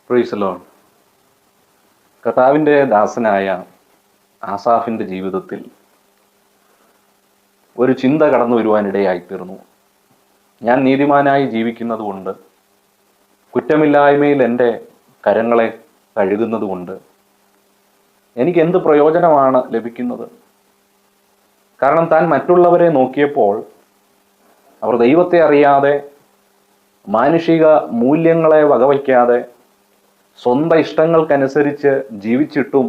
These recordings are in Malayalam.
Praise the Lord. കർത്താവിൻ്റെ ദാസനായ ആസാഫിൻ്റെ ജീവിതത്തിൽ ഒരു ചിന്ത കടന്നു വരുവാനിടയായിത്തീർന്നു. ഞാൻ നീതിമാനായി ജീവിക്കുന്നത് കൊണ്ട്, കുറ്റമില്ലായ്മയിൽ എൻ്റെ കരങ്ങളെ കഴുകുന്നത് കൊണ്ട് എനിക്ക് എന്ത് പ്രയോജനമാണ് ലഭിക്കുന്നത്? കാരണം താൻ മറ്റുള്ളവരെ നോക്കിയപ്പോൾ അവർ ദൈവത്തെ അറിയാതെ, മാനുഷിക മൂല്യങ്ങളെ വകവയ്ക്കാതെ, സ്വന്തം ഇഷ്ടങ്ങൾക്കനുസരിച്ച് ജീവിച്ചിട്ടും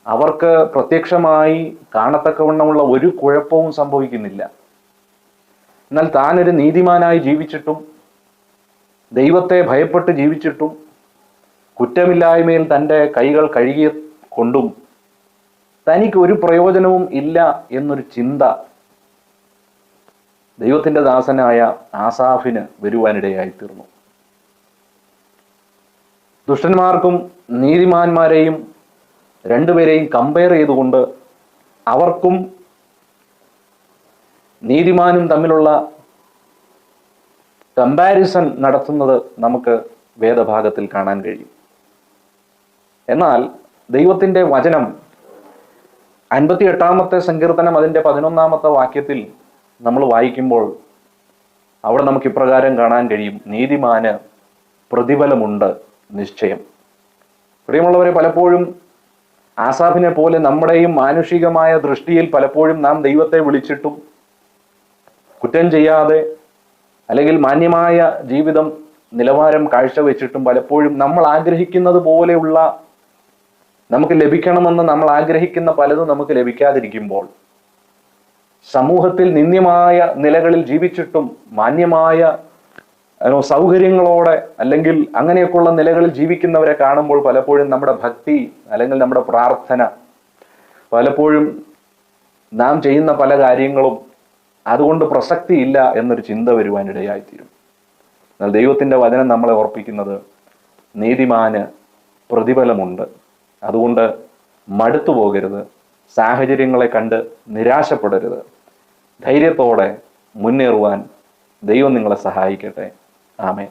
അവർക്ക് പ്രത്യക്ഷമായി കാണത്തക്കവണ്ണമുള്ള ഒരു കുഴപ്പവും സംഭവിക്കുന്നില്ല. എന്നാൽ താനൊരു നീതിമാനായി ജീവിച്ചിട്ടും, ദൈവത്തെ ഭയപ്പെട്ട് ജീവിച്ചിട്ടും, കുറ്റമില്ലായ്മയിൽ തൻ്റെ കൈകൾ കഴുകിയ കൊണ്ടും തനിക്ക് ഒരു പ്രയോജനവും ഇല്ല എന്നൊരു ചിന്ത ദൈവത്തിൻ്റെ ദാസനായ ആസാഫിന് വരുവാനിടയായിത്തീർന്നു. ദുഷ്ടന്മാർക്കും നീതിമാന്മാരെയും രണ്ടുപേരെയും കമ്പയർ ചെയ്തുകൊണ്ട് അവർക്കും നീതിമാനും തമ്മിലുള്ള കമ്പാരിസൺ നടത്തുന്നത് നമുക്ക് വേദഭാഗത്തിൽ കാണാൻ കഴിയും. എന്നാൽ ദൈവത്തിൻ്റെ വചനം 58-ാമത്തെ സങ്കീർത്തനം അതിൻ്റെ 11-ാമത്തെ വാക്യത്തിൽ നമ്മൾ വായിക്കുമ്പോൾ അവിടെ നമുക്ക് ഇപ്രകാരം കാണാൻ കഴിയും: നീതിമാന് പ്രതിഫലമുണ്ട് നിശ്ചയം. പ്രിയമുള്ളവരെ, പലപ്പോഴും ആസാഫിനെ പോലെ നമ്മുടെയും മാനുഷികമായ ദൃഷ്ടിയിൽ പലപ്പോഴും നാം ദൈവത്തെ വിളിച്ചിട്ടും കുറ്റം ചെയ്യാതെ, അല്ലെങ്കിൽ മാന്യമായ ജീവിതം നിലവാരം കാഴ്ചവെച്ചിട്ടും പലപ്പോഴും നമ്മൾ ആഗ്രഹിക്കുന്നത് പോലെയുള്ള, നമുക്ക് ലഭിക്കണമെന്ന് നമ്മൾ ആഗ്രഹിക്കുന്ന പലതും നമുക്ക് ലഭിക്കാതിരിക്കുമ്പോൾ, സമൂഹത്തിൽ നിന്ദ്യമായ നിലകളിൽ ജീവിച്ചിട്ടും മാന്യമായ സൗകര്യങ്ങളോടെ അല്ലെങ്കിൽ അങ്ങനെയൊക്കെയുള്ള നിലകളിൽ ജീവിക്കുന്നവരെ കാണുമ്പോൾ പലപ്പോഴും നമ്മുടെ ഭക്തി അല്ലെങ്കിൽ നമ്മുടെ പ്രാർത്ഥന, പലപ്പോഴും നാം ചെയ്യുന്ന പല കാര്യങ്ങളും അതുകൊണ്ട് പ്രസക്തിയില്ല എന്നൊരു ചിന്ത വരുവാനിടയായിത്തീരും. എന്നാൽ ദൈവത്തിൻ്റെ വചനം നമ്മളെ ഓർപ്പിക്കുന്നത് നീതിമാന് പ്രതിഫലമുണ്ട്. അതുകൊണ്ട് മടുത്തു പോകരുത്, സാഹചര്യങ്ങളെ കണ്ട് നിരാശപ്പെടരുത്. ധൈര്യത്തോടെ മുന്നേറുവാൻ ദൈവം നിങ്ങളെ സഹായിക്കട്ടെ. ആമേൻ.